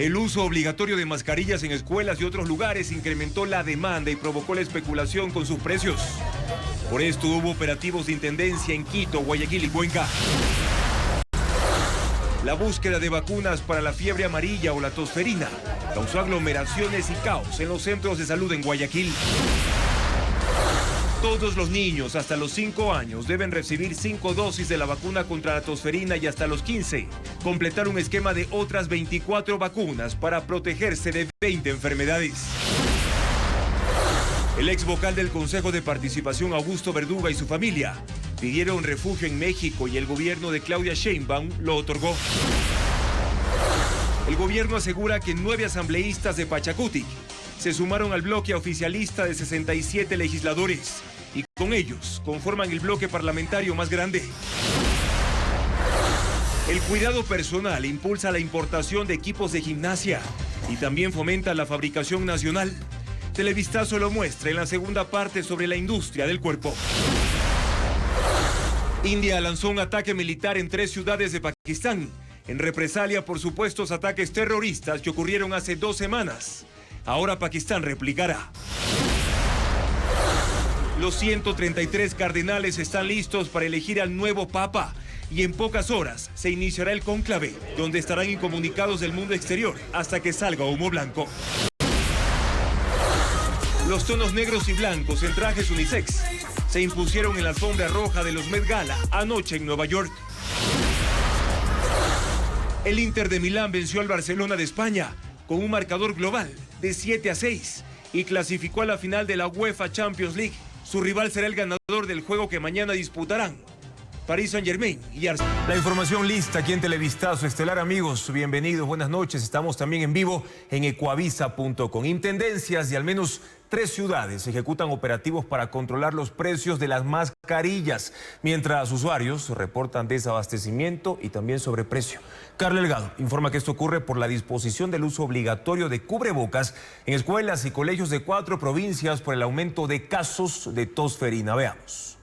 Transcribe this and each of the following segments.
El uso obligatorio de mascarillas en escuelas y otros lugares incrementó la demanda y provocó la especulación con sus precios. Por esto hubo operativos de intendencia en Quito, Guayaquil y Cuenca. La búsqueda de vacunas para la fiebre amarilla o la tosferina causó aglomeraciones y caos en los centros de salud en Guayaquil. Todos los niños hasta los 5 años deben recibir 5 dosis de la vacuna contra la tosferina y hasta los 15 completar un esquema de otras 24 vacunas para protegerse de 20 enfermedades. El ex vocal del Consejo de Participación, Augusto Verduga, y su familia pidieron refugio en México y el gobierno de Claudia Sheinbaum lo otorgó. El gobierno asegura que 9 asambleístas de Pachacutic se sumaron al bloque oficialista de 67 legisladores y con ellos conforman el bloque parlamentario más grande. El cuidado personal impulsa la importación de equipos de gimnasia y también fomenta la fabricación nacional. Televistazo lo muestra en la segunda parte sobre la industria del cuerpo. India lanzó un ataque militar en 3 ciudades de Pakistán, en represalia por supuestos ataques terroristas que ocurrieron hace 2 semanas. Ahora Pakistán replicará. Los 133 cardenales están listos para elegir al nuevo papa y en pocas horas se iniciará el cónclave, donde estarán incomunicados del mundo exterior hasta que salga humo blanco. Los tonos negros y blancos en trajes unisex se impusieron en la alfombra roja de los Met Gala anoche en Nueva York. El Inter de Milán venció al Barcelona de España con un marcador global de 7-6 y clasificó a la final de la UEFA Champions League. Su rival será el ganador del juego que mañana disputarán Paris Saint-Germain y Arsenal. La información lista aquí en Televistazo Estelar, amigos. Bienvenidos, buenas noches. Estamos también en vivo en ecuavisa.com. Intendencias de al menos 3 ciudades ejecutan operativos para controlar los precios de las mascarillas, mientras usuarios reportan desabastecimiento y también sobreprecio. Carla Delgado informa que esto ocurre por la disposición del uso obligatorio de cubrebocas en escuelas y colegios de 4 provincias por el aumento de casos de tosferina. Veamos.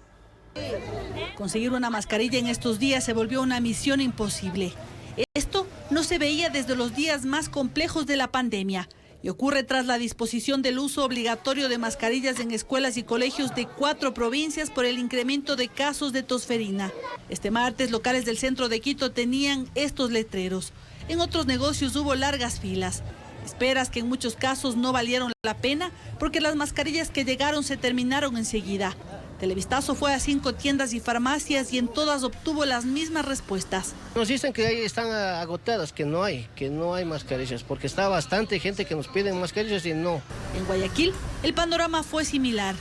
Conseguir una mascarilla en estos días se volvió una misión imposible. Esto no se veía desde los días más complejos de la pandemia y ocurre tras la disposición del uso obligatorio de mascarillas en escuelas y colegios de 4 provincias por el incremento de casos de tosferina. Este martes, locales del centro de Quito tenían estos letreros. En otros negocios hubo largas filas. Esperas que en muchos casos no valieron la pena porque las mascarillas que llegaron se terminaron enseguida. Televistazo fue a 5 tiendas y farmacias y en todas obtuvo las mismas respuestas. Nos dicen que ahí están agotadas, que no hay mascarillas, porque está bastante gente que nos piden mascarillas y no. En Guayaquil, el panorama fue similar.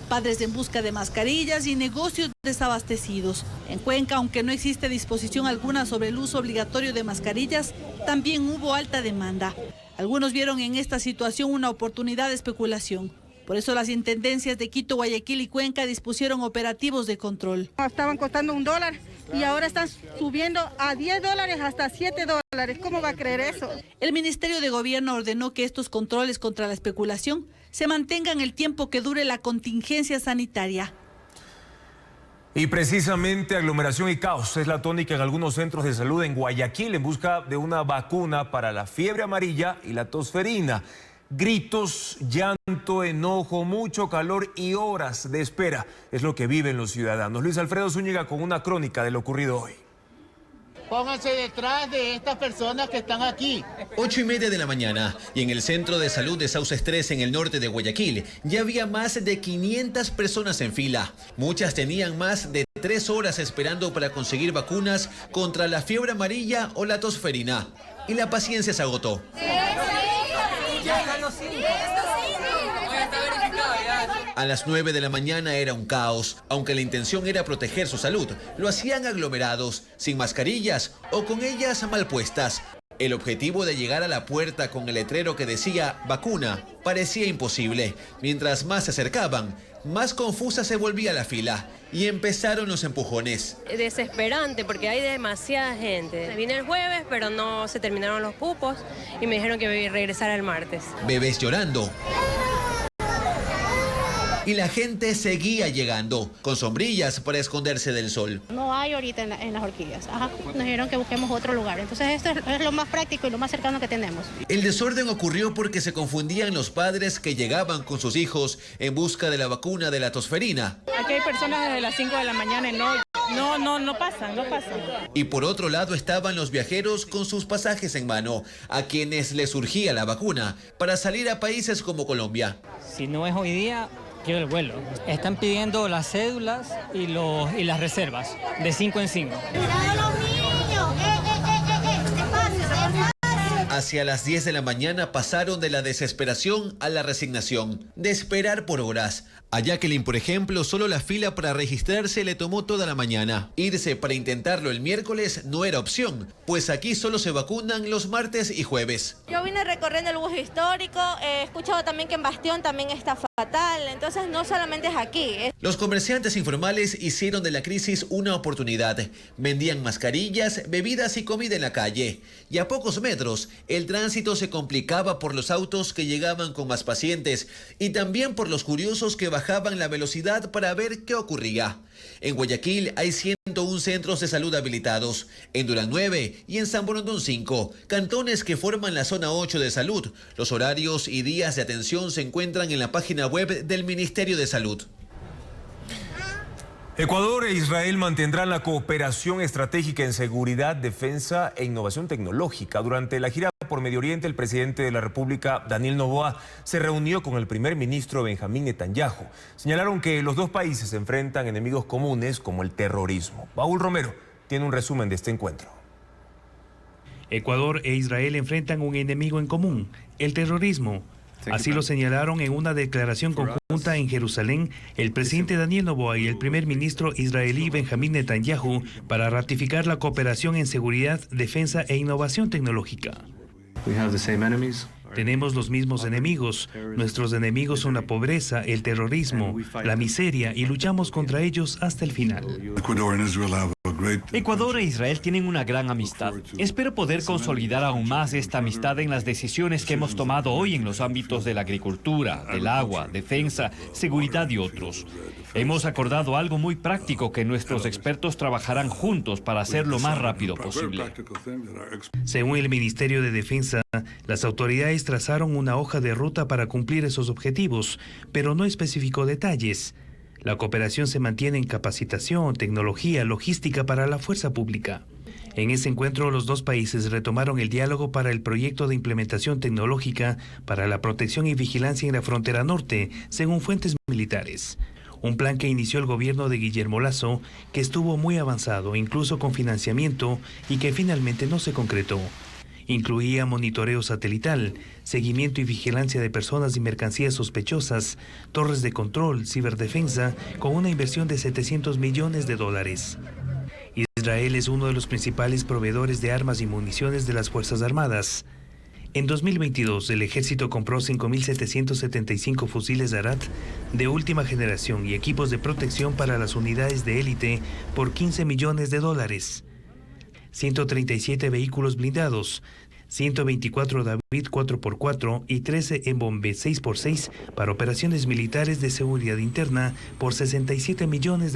Padres en busca de mascarillas y negocios desabastecidos. En Cuenca, aunque no existe disposición alguna sobre el uso obligatorio de mascarillas, también hubo alta demanda. Algunos vieron en esta situación una oportunidad de especulación. Por eso las intendencias de Quito, Guayaquil y Cuenca dispusieron operativos de control. Estaban costando $1 y ahora están subiendo a $10 hasta $7. ¿Cómo va a creer eso? El Ministerio de Gobierno ordenó que estos controles contra la especulación se mantengan el tiempo que dure la contingencia sanitaria. Y precisamente aglomeración y caos es la tónica en algunos centros de salud en Guayaquil en busca de una vacuna para la fiebre amarilla y la tosferina. Gritos, llanto, enojo, mucho calor y horas de espera es lo que viven los ciudadanos. Luis Alfredo Zúñiga con una crónica de lo ocurrido hoy. Pónganse detrás de estas personas que están aquí. 8:30 de la mañana y en el centro de salud de Sauces 3 en el norte de Guayaquil ya había más de 500 personas en fila. Muchas tenían más de 3 horas esperando para conseguir vacunas contra la fiebre amarilla o la tosferina. Y la paciencia se agotó. A las 9 de la mañana era un caos. Aunque la intención era proteger su salud, lo hacían aglomerados, sin mascarillas o con ellas mal puestas. El objetivo de llegar a la puerta con el letrero que decía vacuna parecía imposible. Mientras más se acercaban, más confusa se volvía la fila y empezaron los empujones. Desesperante porque hay demasiada gente. Vine el jueves, pero no se terminaron los cupos y me dijeron que regresara el martes. Bebés llorando. Y la gente seguía llegando, con sombrillas para esconderse del sol. No hay ahorita en las horquillas. Nos dijeron que busquemos otro lugar. Entonces esto es lo más práctico y lo más cercano que tenemos. El desorden ocurrió porque se confundían los padres que llegaban con sus hijos en busca de la vacuna de la tosferina. Aquí hay personas desde las 5 de la mañana y no pasan. Y por otro lado estaban los viajeros con sus pasajes en mano, a quienes les surgía la vacuna para salir a países como Colombia. Si no es hoy día, quiero el vuelo. Están pidiendo las cédulas y las reservas, de 5 en 5. Hacia las 10 de la mañana pasaron de la desesperación a la resignación, de esperar por horas. A Jacqueline, por ejemplo, solo la fila para registrarse le tomó toda la mañana. Irse para intentarlo el miércoles no era opción, pues aquí solo se vacunan los martes y jueves. Yo vine recorriendo el bus histórico, he escuchado también que en Bastión también está fatal, entonces no solamente es aquí. Los comerciantes informales hicieron de la crisis una oportunidad. Vendían mascarillas, bebidas y comida en la calle. Y a pocos metros, el tránsito se complicaba por los autos que llegaban con más pacientes y también por los curiosos que bajaban la velocidad para ver qué ocurría. En Guayaquil hay 101 centros de salud habilitados, en Durán 9 y en San Borondón 5, cantones que forman la zona 8 de salud. Los horarios y días de atención se encuentran en la página web del Ministerio de Salud. Ecuador e Israel mantendrán la cooperación estratégica en seguridad, defensa e innovación tecnológica. Durante la gira por Medio Oriente, el presidente de la República, Daniel Noboa, se reunió con el primer ministro Benjamín Netanyahu. Señalaron que los dos países enfrentan enemigos comunes como el terrorismo. Paul Romero tiene un resumen de este encuentro. Ecuador e Israel enfrentan un enemigo en común, el terrorismo. Así lo señalaron en una declaración conjunta en Jerusalén el presidente Daniel Noboa y el primer ministro israelí Benjamín Netanyahu para ratificar la cooperación en seguridad, defensa e innovación tecnológica. Tenemos los mismos enemigos. Nuestros enemigos son la pobreza, el terrorismo, la miseria y luchamos contra ellos hasta el final. Ecuador e Israel tienen una gran amistad. Espero poder consolidar aún más esta amistad en las decisiones que hemos tomado hoy en los ámbitos de la agricultura, del agua, defensa, seguridad y otros. Hemos acordado algo muy práctico que nuestros expertos trabajarán juntos para hacer lo más rápido posible. Según el Ministerio de Defensa, las autoridades trazaron una hoja de ruta para cumplir esos objetivos, pero no especificó detalles. La cooperación se mantiene en capacitación, tecnología, logística para la fuerza pública. En ese encuentro, los dos países retomaron el diálogo para el proyecto de implementación tecnológica para la protección y vigilancia en la frontera norte, según fuentes militares. Un plan que inició el gobierno de Guillermo Lasso, que estuvo muy avanzado, incluso con financiamiento, y que finalmente no se concretó. Incluía monitoreo satelital, seguimiento y vigilancia de personas y mercancías sospechosas, torres de control, ciberdefensa, con una inversión de $700 millones. Israel es uno de los principales proveedores de armas y municiones de las Fuerzas Armadas. En 2022, el ejército compró 5.775 fusiles Arad de última generación y equipos de protección para las unidades de élite por $15 millones, 137 vehículos blindados, 124 David 4x4 y 13 Embombe 6x6 para operaciones militares de seguridad interna por $67 millones.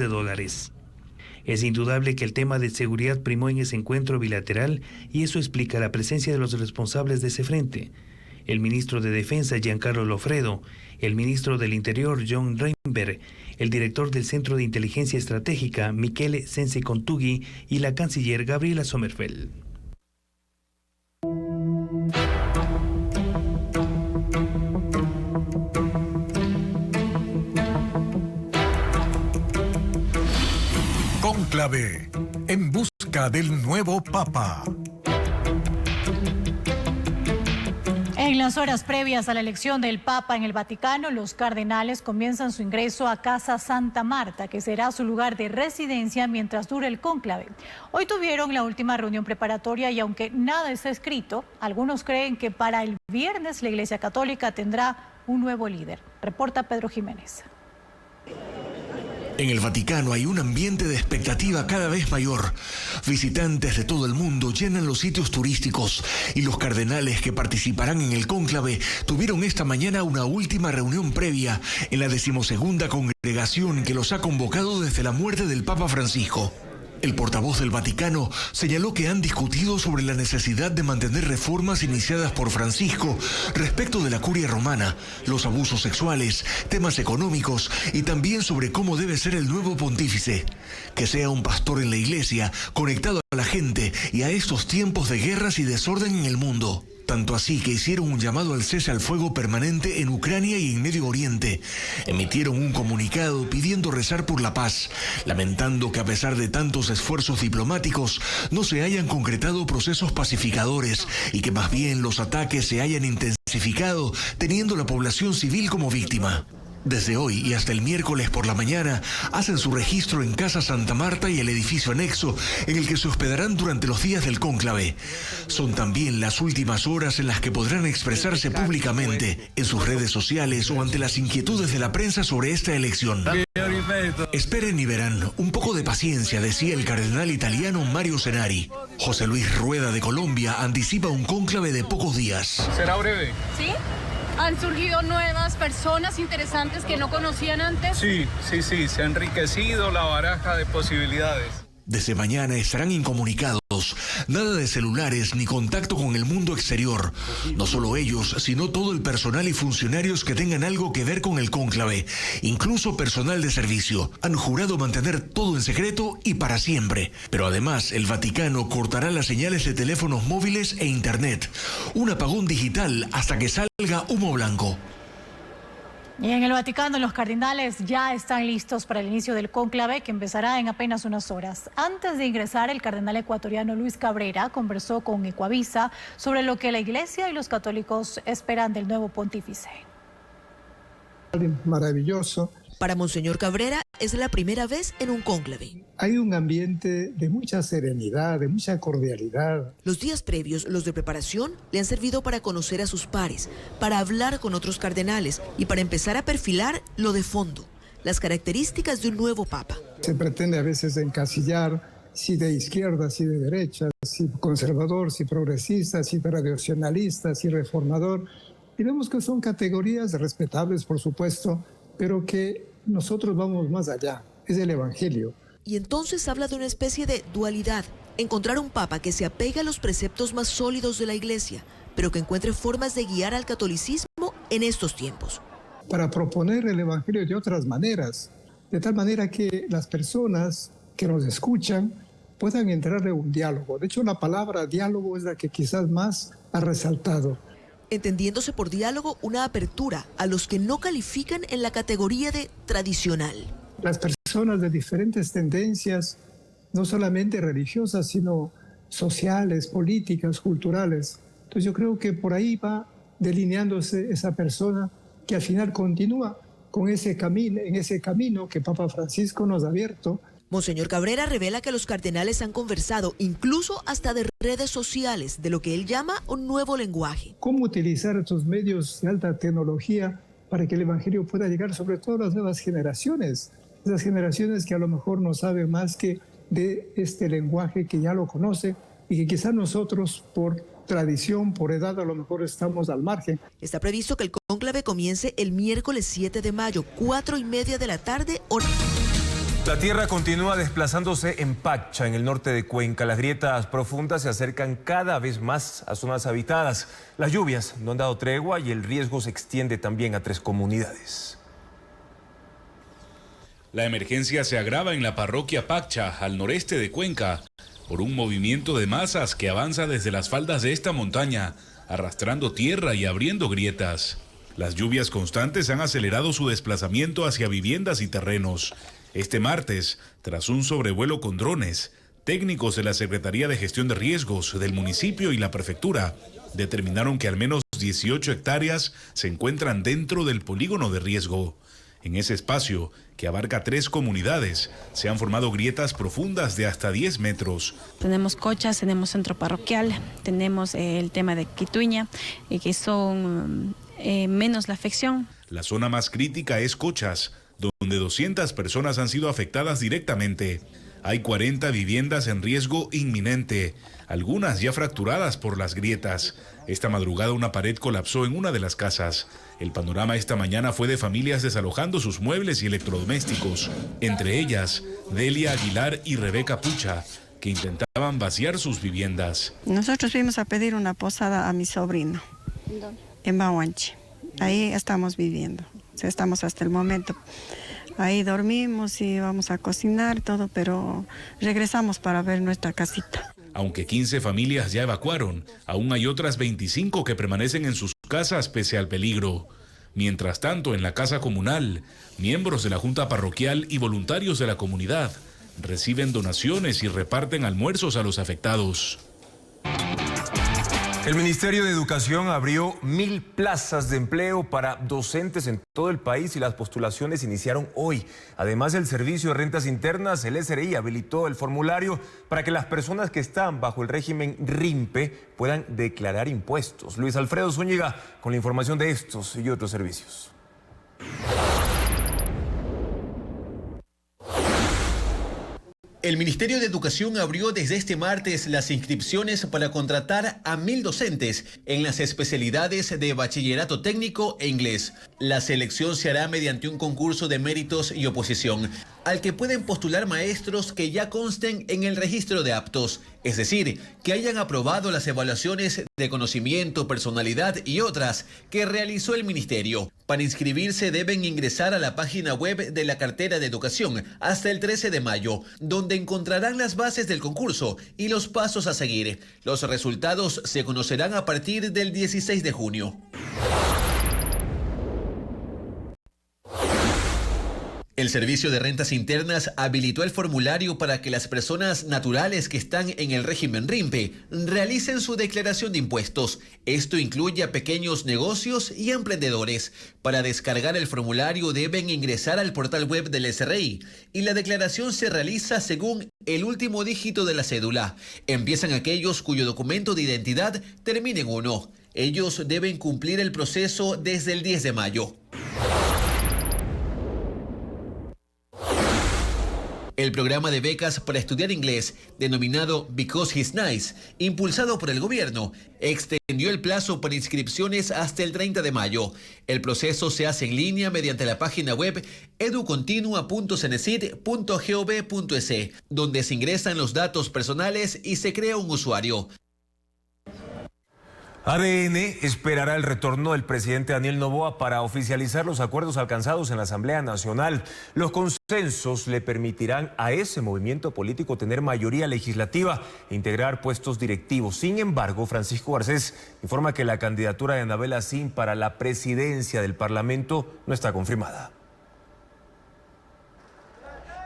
Es indudable que el tema de seguridad primó en ese encuentro bilateral y eso explica la presencia de los responsables de ese frente. El ministro de Defensa, Giancarlo Lofredo, el ministro del Interior, John Reinberg, el director del Centro de Inteligencia Estratégica, Michele Sensi-Contughi, y la canciller Gabriela Sommerfeld. Cónclave, en busca del nuevo Papa. En las horas previas a la elección del Papa en el Vaticano, los cardenales comienzan su ingreso a Casa Santa Marta, que será su lugar de residencia mientras dure el cónclave. Hoy tuvieron la última reunión preparatoria y aunque nada está escrito, algunos creen que para el viernes la Iglesia Católica tendrá un nuevo líder. Reporta Pedro Jiménez. En el Vaticano hay un ambiente de expectativa cada vez mayor. Visitantes de todo el mundo llenan los sitios turísticos y los cardenales que participarán en el cónclave tuvieron esta mañana una última reunión previa en la 12ª congregación que los ha convocado desde la muerte del Papa Francisco. El portavoz del Vaticano señaló que han discutido sobre la necesidad de mantener reformas iniciadas por Francisco respecto de la curia romana, los abusos sexuales, temas económicos y también sobre cómo debe ser el nuevo pontífice. Que sea un pastor en la iglesia, conectado a la gente y a estos tiempos de guerras y desorden en el mundo. Tanto así que hicieron un llamado al cese al fuego permanente en Ucrania y en Medio Oriente. Emitieron un comunicado pidiendo rezar por la paz, lamentando que a pesar de tantos esfuerzos diplomáticos no se hayan concretado procesos pacificadores y que más bien los ataques se hayan intensificado, teniendo la población civil como víctima. Desde hoy y hasta el miércoles por la mañana hacen su registro en Casa Santa Marta y el edificio anexo en el que se hospedarán durante los días del cónclave. Son también las últimas horas en las que podrán expresarse públicamente en sus redes sociales o ante las inquietudes de la prensa sobre esta elección. Esperen y verán, un poco de paciencia, decía el cardenal italiano Mario Cenari. José Luis Rueda de Colombia anticipa un cónclave de pocos días. ¿Será breve? ¿Sí? ¿Han surgido nuevas personas interesantes que no conocían antes? Sí, se ha enriquecido la baraja de posibilidades. Desde mañana estarán incomunicados, nada de celulares ni contacto con el mundo exterior. No solo ellos, sino todo el personal y funcionarios que tengan algo que ver con el cónclave, incluso personal de servicio. Han jurado mantener todo en secreto y para siempre. Pero además, el Vaticano cortará las señales de teléfonos móviles e internet. Un apagón digital hasta que salga humo blanco. Y en el Vaticano los cardenales ya están listos para el inicio del cónclave que empezará en apenas unas horas. Antes de ingresar, el cardenal ecuatoriano Luis Cabrera conversó con Ecuavisa sobre lo que la Iglesia y los católicos esperan del nuevo pontífice. Maravilloso. Para Monseñor Cabrera es la primera vez en un cónclave. Hay un ambiente de mucha serenidad, de mucha cordialidad. Los días previos, los de preparación, le han servido para conocer a sus pares, para hablar con otros cardenales y para empezar a perfilar lo de fondo, las características de un nuevo papa. Se pretende a veces encasillar si de izquierda, si de derecha, si conservador, si progresista, si tradicionalista, si reformador. Y vemos que son categorías respetables, por supuesto, pero que nosotros vamos más allá, es el Evangelio. Y entonces habla de una especie de dualidad, encontrar un papa que se apegue a los preceptos más sólidos de la Iglesia, pero que encuentre formas de guiar al catolicismo en estos tiempos. Para proponer el Evangelio de otras maneras, de tal manera que las personas que nos escuchan puedan entrar en un diálogo. De hecho, la palabra diálogo es la que quizás más ha resaltado. Entendiéndose por diálogo una apertura a los que no califican en la categoría de tradicional. Las personas de diferentes tendencias, no solamente religiosas, sino sociales, políticas, culturales. Entonces yo creo que por ahí va delineándose esa persona que al final continúa con ese camino, en ese camino que Papa Francisco nos ha abierto. Monseñor Cabrera revela que los cardenales han conversado incluso hasta de redes sociales, de lo que él llama un nuevo lenguaje. ¿Cómo utilizar estos medios de alta tecnología para que el Evangelio pueda llegar sobre todo a las nuevas generaciones? Esas generaciones que a lo mejor no saben más que de este lenguaje, que ya lo conocen y que quizás nosotros por tradición, por edad, a lo mejor estamos al margen. Está previsto que el cónclave comience el miércoles 7 de mayo, 4:30 de la tarde. La tierra continúa desplazándose en Pacha, en el norte de Cuenca. Las grietas profundas se acercan cada vez más a zonas habitadas. Las lluvias no han dado tregua y el riesgo se extiende también a 3 comunidades. La emergencia se agrava en la parroquia Pacha, al noreste de Cuenca, por un movimiento de masas que avanza desde las faldas de esta montaña, arrastrando tierra y abriendo grietas. Las lluvias constantes han acelerado su desplazamiento hacia viviendas y terrenos. Este martes, tras un sobrevuelo con drones, técnicos de la Secretaría de Gestión de Riesgos del municipio y la prefectura determinaron que al menos 18 hectáreas se encuentran dentro del polígono de riesgo. En ese espacio, que abarca 3 comunidades, se han formado grietas profundas de hasta 10 metros. Tenemos cochas, tenemos centro parroquial, tenemos el tema de Quituña, que son menos la afección. La zona más crítica es Cochas, donde donde 200 personas han sido afectadas directamente. Hay 40 viviendas en riesgo inminente, algunas ya fracturadas por las grietas. Esta madrugada una pared colapsó en una de las casas. El panorama esta mañana fue de familias desalojando sus muebles y electrodomésticos, entre ellas Delia Aguilar y Rebeca Pucha, que intentaban vaciar sus viviendas. Nosotros fuimos a pedir una posada a mi sobrino. ¿Dónde? En Bahuanchi. Ahí estamos viviendo. O sea, estamos hasta el momento. Ahí dormimos y vamos a cocinar todo, pero regresamos para ver nuestra casita. Aunque 15 familias ya evacuaron, aún hay otras 25 que permanecen en sus casas pese al peligro. Mientras tanto, en la casa comunal, miembros de la Junta Parroquial y voluntarios de la comunidad reciben donaciones y reparten almuerzos a los afectados. El Ministerio de Educación abrió 1.000 plazas de empleo para docentes en todo el país y las postulaciones iniciaron hoy. Además, el Servicio de Rentas Internas, el SRI, habilitó el formulario para que las personas que están bajo el régimen RIMPE puedan declarar impuestos. Luis Alfredo Zúñiga con la información de estos y otros servicios. El Ministerio de Educación abrió desde este martes las inscripciones para contratar a 1.000 docentes en las especialidades de bachillerato técnico e inglés. La selección se hará mediante un concurso de méritos y oposición, al que pueden postular maestros que ya consten en el registro de aptos, es decir, que hayan aprobado las evaluaciones de conocimiento, personalidad y otras que realizó el Ministerio. Para inscribirse deben ingresar a la página web de la Cartera de Educación hasta el 13 de mayo, donde encontrarán las bases del concurso y los pasos a seguir. Los resultados se conocerán a partir del 16 de junio. El Servicio de Rentas Internas habilitó el formulario para que las personas naturales que están en el régimen RIMPE realicen su declaración de impuestos. Esto incluye a pequeños negocios y emprendedores. Para descargar el formulario deben ingresar al portal web del SRI y la declaración se realiza según el último dígito de la cédula. Empiezan aquellos cuyo documento de identidad termine en 1. Ellos deben cumplir el proceso desde el 10 de mayo. El programa de becas para estudiar inglés, denominado Because He's Nice, impulsado por el gobierno, extendió el plazo para inscripciones hasta el 30 de mayo. El proceso se hace en línea mediante la página web educontinua.cenecit.gov.es, donde se ingresan los datos personales y se crea un usuario. ADN esperará el retorno del presidente Daniel Noboa para oficializar los acuerdos alcanzados en la Asamblea Nacional. Los consensos le permitirán a ese movimiento político tener mayoría legislativa e integrar puestos directivos. Sin embargo, Francisco Garcés informa que la candidatura de Anabel Asín para la presidencia del Parlamento no está confirmada.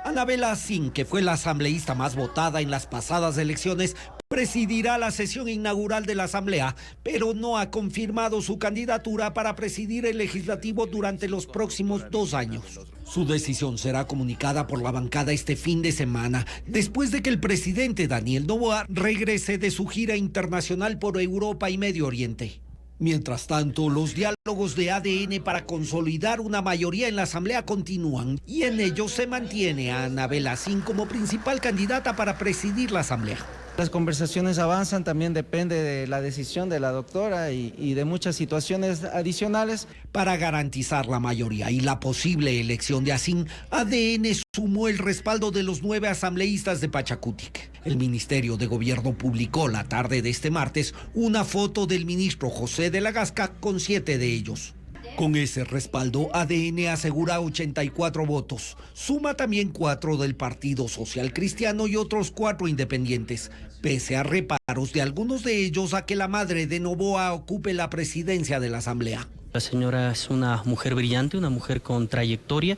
Anabel Asín, que fue la asambleísta más votada en las pasadas elecciones, presidirá la sesión inaugural de la Asamblea, pero no ha confirmado su candidatura para presidir el legislativo durante los próximos 2 años. Su decisión será comunicada por la bancada este fin de semana, después de que el presidente Daniel Noboa regrese de su gira internacional por Europa y Medio Oriente. Mientras tanto, los diálogos de ADN para consolidar una mayoría en la Asamblea continúan y en ellos se mantiene a Anabel Asín como principal candidata para presidir la Asamblea. Las conversaciones avanzan, también depende de la decisión de la doctora y de muchas situaciones adicionales. Para garantizar la mayoría y la posible elección de Asín, ADN sumó el respaldo de los 9 asambleístas de Pachacutic. El Ministerio de Gobierno publicó la tarde de este martes una foto del ministro José de la Gasca con 7 de ellos. Con ese respaldo, ADN asegura 84 votos. Suma también 4 del Partido Social Cristiano y otros 4 independientes, pese a reparos de algunos de ellos a que la madre de Noboa ocupe la presidencia de la Asamblea. La señora es una mujer brillante, una mujer con trayectoria,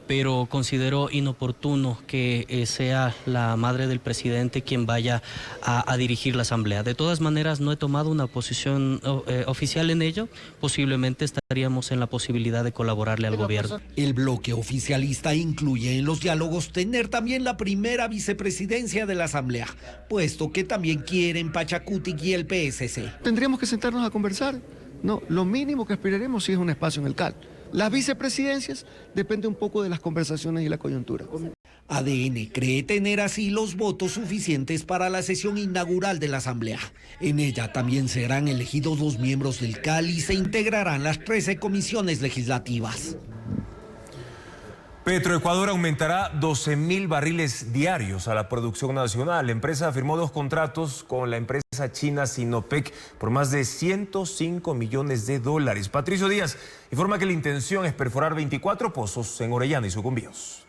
pero considero inoportuno que sea la madre del presidente quien vaya a dirigir la Asamblea. De todas maneras, no he tomado una posición oficial en ello. Posiblemente estaríamos en la posibilidad de colaborarle al gobierno. El bloque oficialista incluye en los diálogos tener también la primera vicepresidencia de la Asamblea, puesto que también quieren Pachacutic y el PSC. Tendríamos que sentarnos a conversar. No, lo mínimo que aspiraremos sí es un espacio en el CAL. Las vicepresidencias depende un poco de las conversaciones y la coyuntura. ADN cree tener así los votos suficientes para la sesión inaugural de la Asamblea. En ella también serán elegidos 2 miembros del CAL y se integrarán las 13 comisiones legislativas. Petroecuador aumentará 12.000 barriles diarios a la producción nacional. La empresa firmó 2 contratos con la empresa china Sinopec por más de $105 millones. Patricio Díaz informa que la intención es perforar 24 pozos en Orellana y Sucumbíos.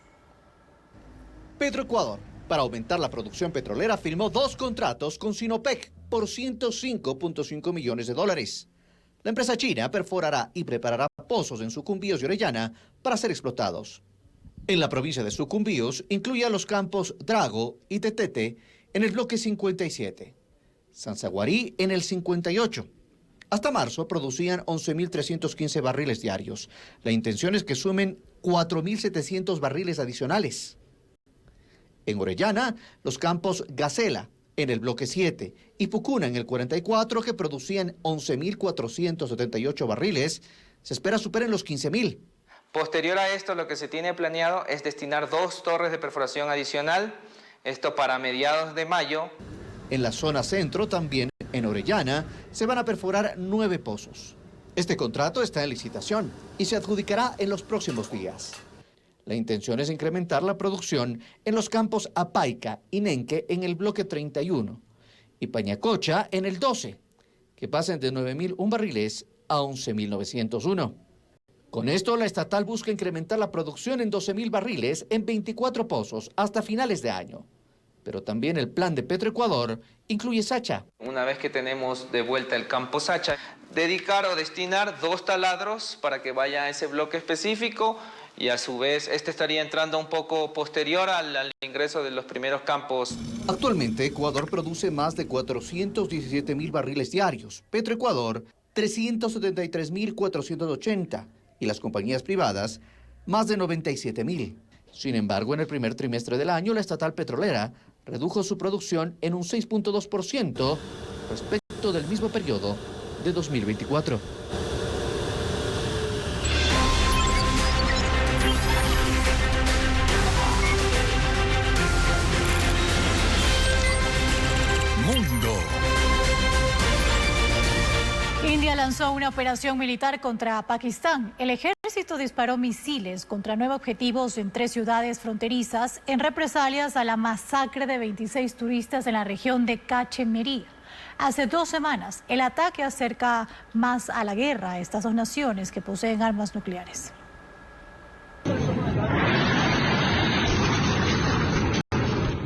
Petroecuador, para aumentar la producción petrolera, firmó 2 contratos con Sinopec por $105.5 millones. La empresa china perforará y preparará pozos en Sucumbíos y Orellana para ser explotados. En la provincia de Sucumbíos incluye a los campos Drago y Tetete en el bloque 57, Sanzaguarí en el 58. Hasta marzo producían 11.315 barriles diarios. La intención es que sumen 4.700 barriles adicionales. En Orellana, los campos Gacela en el bloque 7 y Pucuna en el 44, que producían 11.478 barriles, se espera superen los 15.000. Posterior a esto, lo que se tiene planeado es destinar 2 torres de perforación adicional, esto para mediados de mayo. En la zona centro, también en Orellana, se van a perforar 9 pozos. Este contrato está en licitación y se adjudicará en los próximos días. La intención es incrementar la producción en los campos Apaica y Nenque en el bloque 31 y Pañacocha en el 12, que pasen de 9.001 barriles a 11.901. Con esto, la estatal busca incrementar la producción en 12.000 barriles en 24 pozos hasta finales de año. Pero también el plan de Petroecuador incluye Sacha. Una vez que tenemos de vuelta el campo Sacha, dedicar o destinar 2 taladros para que vaya a ese bloque específico y a su vez este estaría entrando un poco posterior al ingreso de los primeros campos. Actualmente, Ecuador produce más de 417.000 barriles diarios. Petroecuador, 373.480. Y las compañías privadas, más de 97.000. Sin embargo, en el primer trimestre del año, la estatal petrolera redujo su producción en un 6.2% respecto del mismo periodo de 2024. Mundo. India lanzó una operación militar contra Pakistán. El ejército disparó misiles contra 9 objetivos en 3 ciudades fronterizas en represalias a la masacre de 26 turistas en la región de Cachemira. Hace 2 semanas, el ataque acerca más a la guerra a estas 2 naciones que poseen armas nucleares.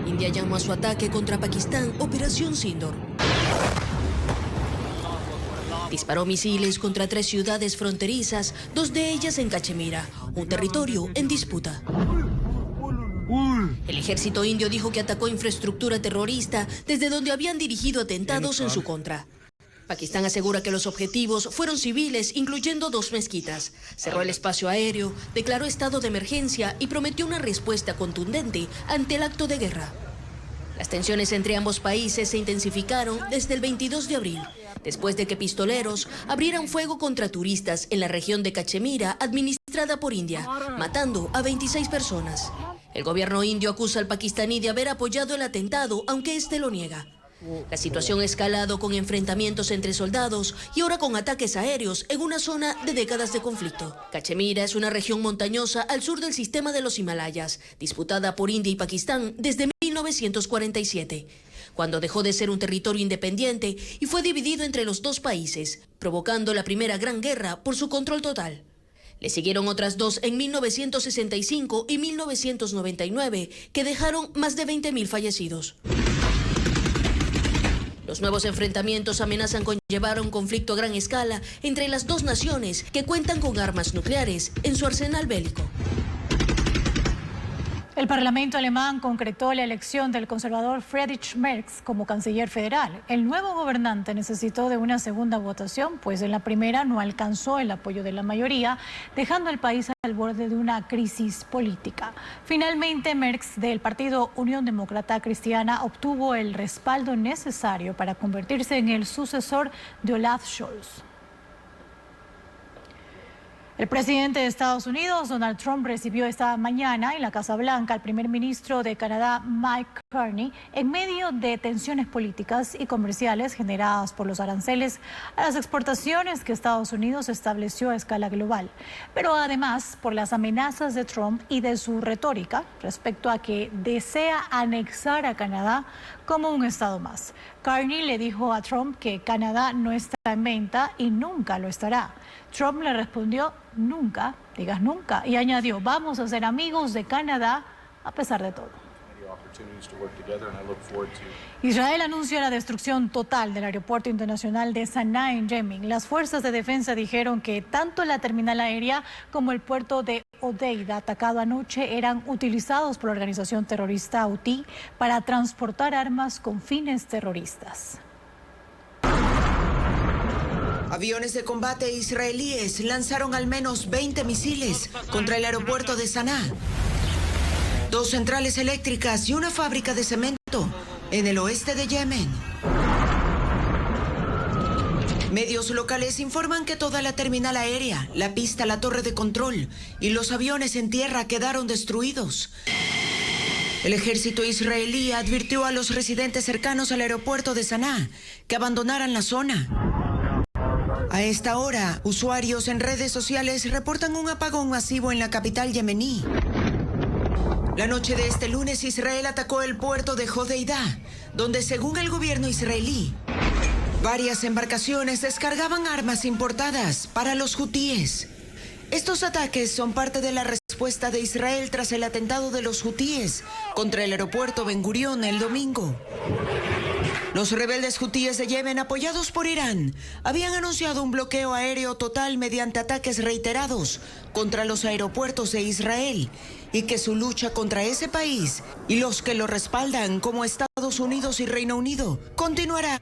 India llamó a su ataque contra Pakistán Operación Síndor. Disparó misiles contra 3 ciudades fronterizas, 2 de ellas en Cachemira, un territorio en disputa. El ejército indio dijo que atacó infraestructura terrorista desde donde habían dirigido atentados en su contra. Pakistán asegura que los objetivos fueron civiles, incluyendo 2 mezquitas. Cerró el espacio aéreo, declaró estado de emergencia y prometió una respuesta contundente ante el acto de guerra. Las tensiones entre ambos países se intensificaron desde el 22 de abril, después de que pistoleros abrieran fuego contra turistas en la región de Cachemira, administrada por India, matando a 26 personas. El gobierno indio acusa al pakistaní de haber apoyado el atentado, aunque este lo niega. La situación ha escalado con enfrentamientos entre soldados y ahora con ataques aéreos en una zona de décadas de conflicto. Cachemira es una región montañosa al sur del sistema de los Himalayas, disputada por India y Pakistán desde 1947, cuando dejó de ser un territorio independiente y fue dividido entre los 2 países, provocando la primera gran guerra por su control total. Le siguieron otras 2 en 1965 y 1999, que dejaron más de 20.000 fallecidos. Los nuevos enfrentamientos amenazan con llevar a un conflicto a gran escala entre las 2 naciones que cuentan con armas nucleares en su arsenal bélico. El Parlamento alemán concretó la elección del conservador Friedrich Merz como canciller federal. El nuevo gobernante necesitó de una segunda votación, pues en la primera no alcanzó el apoyo de la mayoría, dejando al país al borde de una crisis política. Finalmente, Merz, del partido Unión Demócrata Cristiana, obtuvo el respaldo necesario para convertirse en el sucesor de Olaf Scholz. El presidente de Estados Unidos, Donald Trump, recibió esta mañana en la Casa Blanca al primer ministro de Canadá, Mike Carney, en medio de tensiones políticas y comerciales generadas por los aranceles a las exportaciones que Estados Unidos estableció a escala global, pero además por las amenazas de Trump y de su retórica respecto a que desea anexar a Canadá como un estado más. Carney le dijo a Trump que Canadá no está en venta y nunca lo estará. Trump le respondió, nunca, digas nunca, y añadió, vamos a ser amigos de Canadá a pesar de todo. Israel anunció la destrucción total del aeropuerto internacional de Saná en Yemen. Las fuerzas de defensa dijeron que tanto la terminal aérea como el puerto de Hodeida, atacado anoche, eran utilizados por la organización terrorista Houthi para transportar armas con fines terroristas. Aviones de combate israelíes lanzaron al menos 20 misiles contra el aeropuerto de Saná. 2 centrales eléctricas y una fábrica de cemento en el oeste de Yemen. Medios locales informan que toda la terminal aérea, la pista, la torre de control y los aviones en tierra quedaron destruidos. El ejército israelí advirtió a los residentes cercanos al aeropuerto de Saná que abandonaran la zona. A esta hora, usuarios en redes sociales reportan un apagón masivo en la capital yemení. La noche de este lunes, Israel atacó el puerto de Hodeida, donde, según el gobierno israelí, varias embarcaciones descargaban armas importadas para los hutíes. Estos ataques son parte de la respuesta de Israel tras el atentado de los hutíes contra el aeropuerto Ben Gurión el domingo. Los rebeldes hutíes de Yemen, apoyados por Irán, habían anunciado un bloqueo aéreo total mediante ataques reiterados contra los aeropuertos de Israel y que su lucha contra ese país y los que lo respaldan como Estados Unidos y Reino Unido continuará.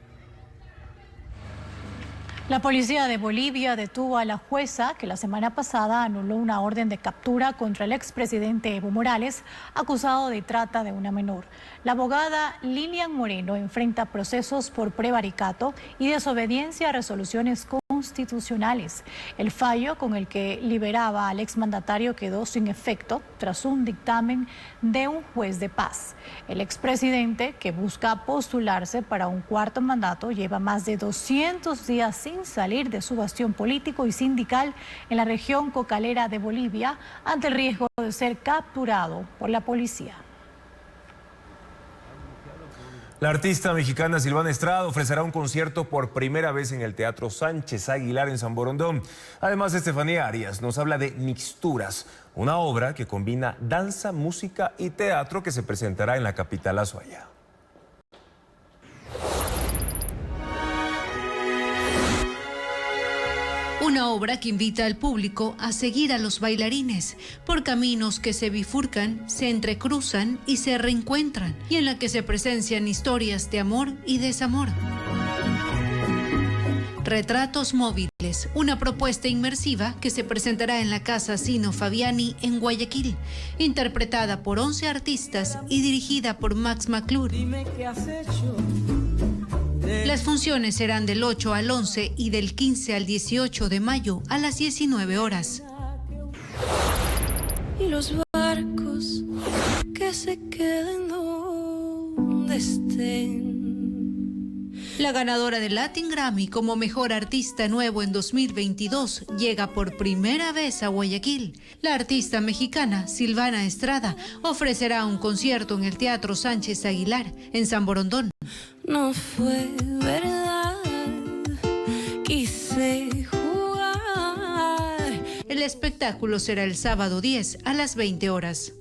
La policía de Bolivia detuvo a la jueza que la semana pasada anuló una orden de captura contra el expresidente Evo Morales, acusado de trata de una menor. La abogada Lilian Moreno enfrenta procesos por prevaricato y desobediencia a resoluciones constitucionales. El fallo con el que liberaba al exmandatario quedó sin efecto tras un dictamen de un juez de paz. El expresidente, que busca postularse para un 4º mandato, lleva más de 200 días sin salir de su bastión político y sindical en la región cocalera de Bolivia ante el riesgo de ser capturado por la policía. La artista mexicana Silvana Estrada ofrecerá un concierto por primera vez en el Teatro Sánchez Aguilar en San Borondón. Además, Estefanía Arias nos habla de Mixturas, una obra que combina danza, música y teatro que se presentará en la capital azuaya. Una obra que invita al público a seguir a los bailarines por caminos que se bifurcan, se entrecruzan y se reencuentran, y en la que se presencian historias de amor y desamor. Retratos móviles, una propuesta inmersiva que se presentará en la Casa Sino Fabiani en Guayaquil, interpretada por 11 artistas y dirigida por Max McClure. Las funciones serán del 8 al 11 y del 15 al 18 de mayo a las 19 horas. Y los barcos que se queden donde estén. La ganadora del Latin Grammy como Mejor Artista Nuevo en 2022 llega por primera vez a Guayaquil. La artista mexicana Silvana Estrada ofrecerá un concierto en el Teatro Sánchez Aguilar en San Borondón. No fue verdad, quise jugar. El espectáculo será el sábado 10 a las 20 horas.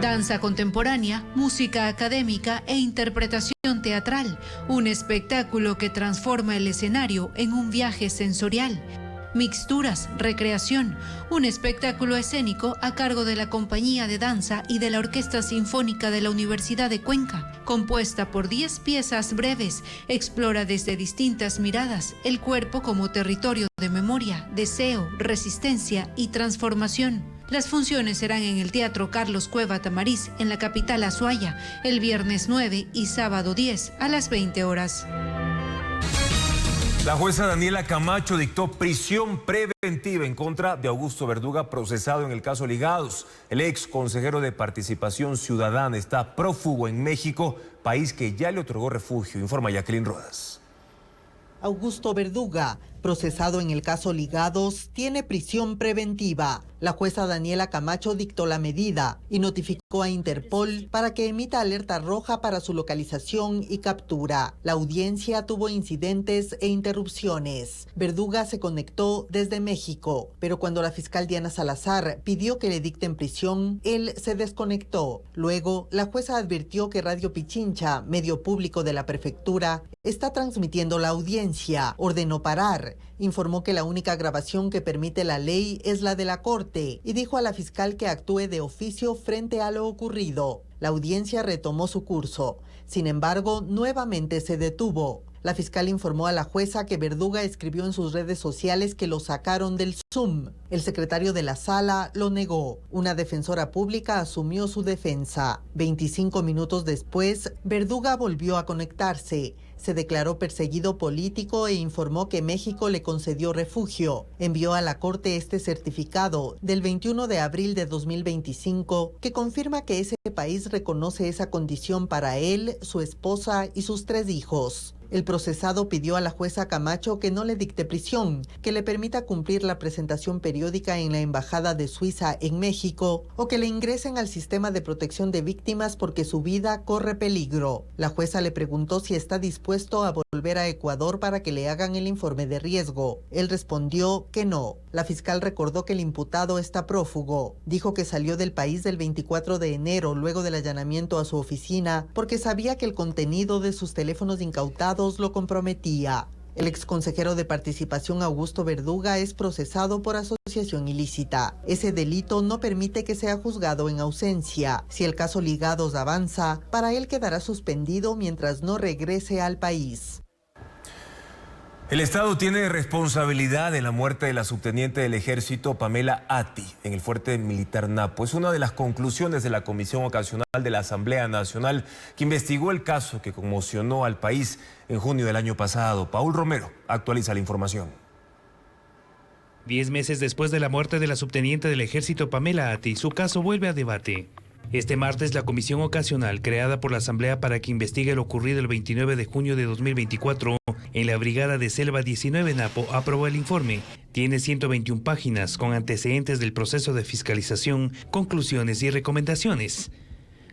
Danza contemporánea, música académica e interpretación teatral. Un espectáculo que transforma el escenario en un viaje sensorial. Mixturas, recreación, un espectáculo escénico a cargo de la Compañía de Danza y de la Orquesta Sinfónica de la Universidad de Cuenca. Compuesta por 10 piezas breves, explora desde distintas miradas el cuerpo como territorio de memoria, deseo, resistencia y transformación. Las funciones serán en el Teatro Carlos Cueva Tamariz, en la capital azuaya, el viernes 9 y sábado 10 a las 20 horas. La jueza Daniela Camacho dictó prisión preventiva en contra de Augusto Verduga, procesado en el caso Ligados. El ex consejero de Participación Ciudadana está prófugo en México, país que ya le otorgó refugio, informa Jacqueline Rodas. Augusto Verduga, procesado en el caso Ligados, tiene prisión preventiva. La jueza Daniela Camacho dictó la medida y notificó a Interpol para que emita alerta roja para su localización y captura. La audiencia tuvo incidentes e interrupciones. Verduga se conectó desde México, pero cuando la fiscal Diana Salazar pidió que le dicten prisión, él se desconectó. Luego, la jueza advirtió que Radio Pichincha, medio público de la prefectura, está transmitiendo la audiencia. Ordenó parar. Informó que la única grabación que permite la ley es la de la corte y dijo a la fiscal que actúe de oficio frente a lo ocurrido. La audiencia retomó su curso. Sin embargo, nuevamente se detuvo. La fiscal informó a la jueza que Verduga escribió en sus redes sociales que lo sacaron del Zoom. El secretario de la sala lo negó. Una defensora pública asumió su defensa. 25 minutos después, Verduga volvió a conectarse. Se declaró perseguido político e informó que México le concedió refugio. Envió a la corte este certificado del 21 de abril de 2025 que confirma que ese país reconoce esa condición para él, su esposa y sus 3 hijos. El procesado pidió a la jueza Camacho que no le dicte prisión, que le permita cumplir la presentación periódica en la Embajada de Suiza en México o que le ingresen al sistema de protección de víctimas porque su vida corre peligro. La jueza le preguntó si está dispuesto a volver a Ecuador para que le hagan el informe de riesgo. Él respondió que no. La fiscal recordó que el imputado está prófugo. Dijo que salió del país del 24 de enero luego del allanamiento a su oficina porque sabía que el contenido de sus teléfonos incautados lo comprometía. El exconsejero de Participación Augusto Verduga es procesado por asociación ilícita. Ese delito no permite que sea juzgado en ausencia. Si el caso Ligados avanza, para él quedará suspendido mientras no regrese al país. El Estado tiene responsabilidad en la muerte de la subteniente del Ejército Pamela Atti en el fuerte militar Napo. Es una de las conclusiones de la Comisión Ocasional de la Asamblea Nacional que investigó el caso que conmocionó al país en junio del año pasado. Paul Romero actualiza la información. 10 meses después de la muerte de la subteniente del Ejército Pamela Atti, su caso vuelve a debate. Este martes, la comisión ocasional creada por la Asamblea para que investigue lo ocurrido el 29 de junio de 2024 en la Brigada de Selva 19 Napo aprobó el informe. Tiene 121 páginas con antecedentes del proceso de fiscalización, conclusiones y recomendaciones.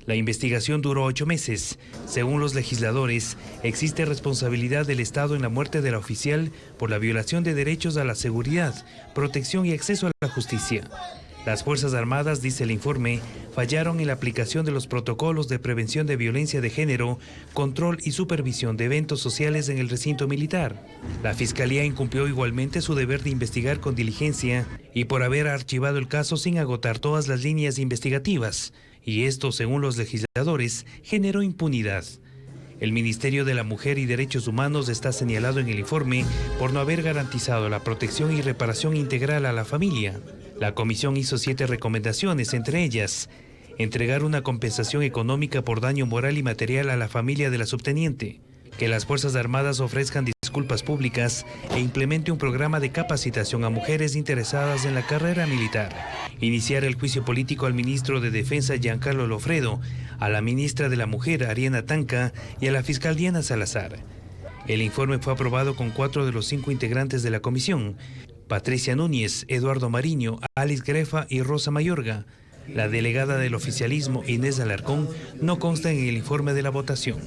La investigación duró 8 meses. Según los legisladores, existe responsabilidad del Estado en la muerte de la oficial por la violación de derechos a la seguridad, protección y acceso a la justicia. Las Fuerzas Armadas, dice el informe, fallaron en la aplicación de los protocolos de prevención de violencia de género, control y supervisión de eventos sociales en el recinto militar. La Fiscalía incumplió igualmente su deber de investigar con diligencia y por haber archivado el caso sin agotar todas las líneas investigativas. Y esto, según los legisladores, generó impunidad. El Ministerio de la Mujer y Derechos Humanos está señalado en el informe por no haber garantizado la protección y reparación integral a la familia. La comisión hizo 7 recomendaciones, entre ellas, entregar una compensación económica por daño moral y material a la familia de la subteniente, que las Fuerzas Armadas ofrezcan disculpas públicas e implemente un programa de capacitación a mujeres interesadas en la carrera militar, iniciar el juicio político al ministro de Defensa Giancarlo Lofredo, a la ministra de la Mujer Ariana Tanca y a la fiscal Diana Salazar. El informe fue aprobado con 4 de los 5 integrantes de la comisión, Patricia Núñez, Eduardo Mariño, Alice Grefa y Rosa Mayorga. La delegada del oficialismo, Inés Alarcón, no consta en el informe de la votación.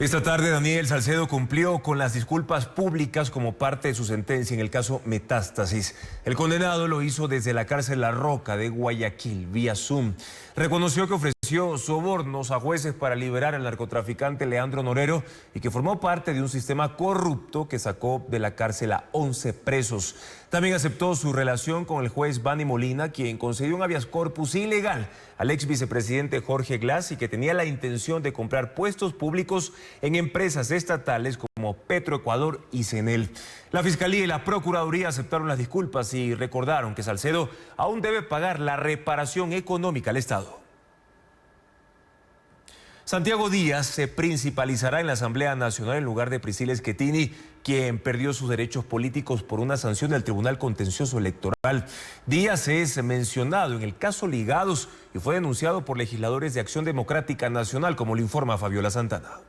Esta tarde Daniel Salcedo cumplió con las disculpas públicas como parte de su sentencia en el caso Metástasis. El condenado lo hizo desde la cárcel La Roca de Guayaquil, vía Zoom. Reconoció que ofreció sobornos a jueces para liberar al narcotraficante Leandro Norero y que formó parte de un sistema corrupto que sacó de la cárcel a 11 presos. También aceptó su relación con el juez Bani Molina, quien concedió un habeas corpus ilegal al ex vicepresidente Jorge Glass y que tenía la intención de comprar puestos públicos en empresas estatales como Petroecuador y Cenel. La Fiscalía y la Procuraduría aceptaron las disculpas y recordaron que Salcedo aún debe pagar la reparación económica al Estado. Santiago Díaz se principalizará en la Asamblea Nacional en lugar de Priscila Schettini, quien perdió sus derechos políticos por una sanción del Tribunal Contencioso Electoral. Díaz es mencionado en el caso Ligados y fue denunciado por legisladores de Acción Democrática Nacional, como lo informa Fabiola Santana.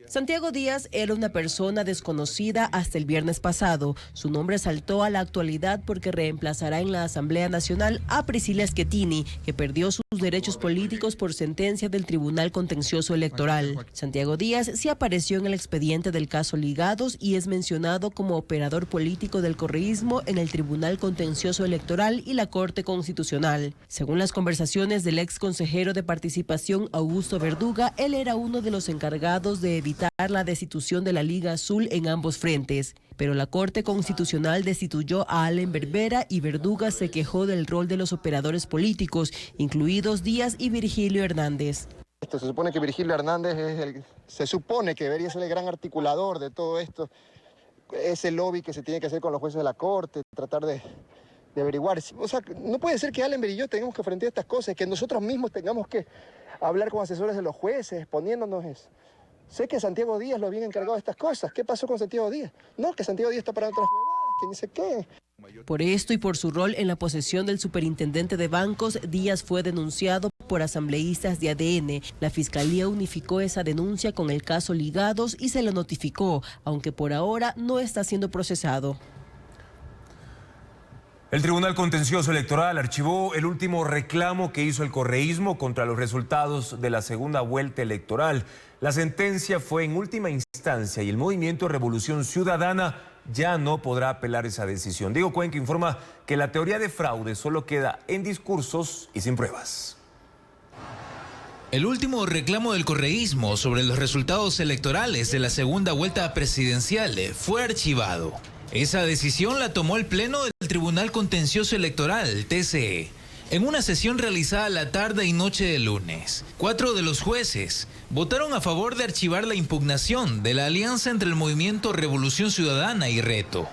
Santiago Díaz era una persona desconocida hasta el viernes pasado. Su nombre saltó a la actualidad porque reemplazará en la Asamblea Nacional a Priscila Schettini, que perdió sus derechos políticos por sentencia del Tribunal Contencioso Electoral. Santiago Díaz sí apareció en el expediente del caso Ligados y es mencionado como operador político del correísmo en el Tribunal Contencioso Electoral y la Corte Constitucional. Según las conversaciones del ex consejero de Participación Augusto Verduga, él era uno de los encargados de evitar la destitución de la Liga Azul en ambos frentes. Pero la Corte Constitucional destituyó a Allen Berbera y Verduga se quejó del rol de los operadores políticos, incluidos Díaz y Virgilio Hernández. Se supone que Virgilio Hernández se supone que debería ser el gran articulador de todo esto, ese lobby que se tiene que hacer con los jueces de la Corte, tratar de averiguar. O sea, no puede ser que Allen y yo tengamos que enfrentar estas cosas, que nosotros mismos tengamos que hablar con asesores de los jueces, exponiéndonos eso. Sé que Santiago Díaz lo habían encargado de estas cosas. ¿Qué pasó con Santiago Díaz? No, que Santiago Díaz está para otras huevadas, que ni sé qué. Por esto y por su rol en la posesión del superintendente de bancos, Díaz fue denunciado por asambleístas de ADN. La Fiscalía unificó esa denuncia con el caso Ligados y se lo notificó, aunque por ahora no está siendo procesado. El Tribunal Contencioso Electoral archivó el último reclamo que hizo el correísmo contra los resultados de la segunda vuelta electoral. La sentencia fue en última instancia y el movimiento Revolución Ciudadana ya no podrá apelar esa decisión. Diego Cuenca informa que la teoría de fraude solo queda en discursos y sin pruebas. El último reclamo del correísmo sobre los resultados electorales de la segunda vuelta presidencial fue archivado. Esa decisión la tomó el Pleno del Tribunal Contencioso Electoral, TCE, en una sesión realizada la tarde y noche del lunes. 4 de los jueces votaron a favor de archivar la impugnación de la alianza entre el movimiento Revolución Ciudadana y Reto,